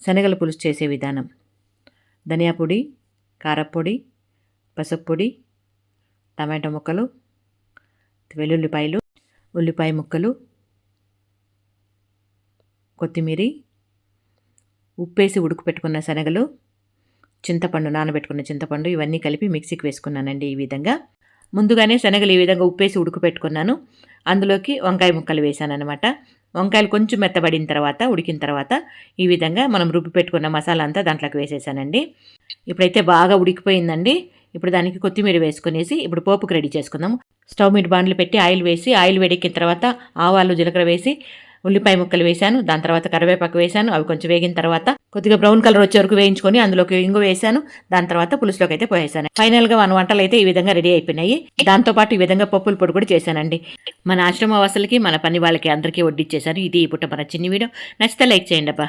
శనగల పులుసు చేసే విధానం. ధనియా పొడి, కారపొడి, పసుపు పొడి, టమాటో ముక్కలు, వెల్లుల్లిపాయలు, ఉల్లిపాయ ముక్కలు, కొత్తిమీర, ఉప్పేసి ఉడకపెట్టుకున్న శనగలు, చింతపండు, నానబెట్టుకున్న చింతపండు, ఇవన్నీ కలిపి మిక్సీకి వేసుకున్నానండి. ఈ విధంగా ముందుగానే శనగలు ఈ విధంగా ఉప్పేసి ఉడకపెట్టుకున్నాను. అందులోకి వంకాయ ముక్కలు వేసాను అనమాట. వంకాయలు కొంచెం మెత్తబడిన తర్వాత, ఉడికిన తర్వాత ఈ విధంగా మనం రుబ్బి పెట్టుకున్న మసాలా అంతా దాంట్లోకి వేసేసానండి. ఇప్పుడైతే బాగా ఉడికిపోయిందండి. ఇప్పుడు దానికి కొత్తిమీర వేసుకునేసి ఇప్పుడు పోపుకి రెడీ చేసుకుందాం. స్టవ్ మీద బాండ్లు పెట్టి ఆయిల్ వేసి, ఆయిల్ వేడెక్కిన తర్వాత ఆవాలు, జీలకర్ర వేసి ఉల్లిపాయ ముక్కలు వేశాను. దాని తర్వాత కరివేపాకు వేశాను. అవి కొంచెం వేగిన తర్వాత కొద్దిగా బ్రౌన్ కలర్ వచ్చే వరకు వేయించుకొని అందులోకి ఇంగు వేశాను. దాని తర్వాత పులుసులోకి అయితే పోయేసాను. ఫైనల్గా మన వంటలు అయితే ఈ విధంగా రెడీ అయిపోయినాయి. దాంతోపాటు ఈ విధంగా పప్పుల పొడి కూడా చేశానండి. మన ఆశ్రమ వాసులకి, మన పని వాళ్ళకి అందరికీ వడ్డిచ్చేసాను. ఇది ఈ పూట మన చిన్ని వీడియో. నచ్చితే లైక్ చేయండి అబ్బా.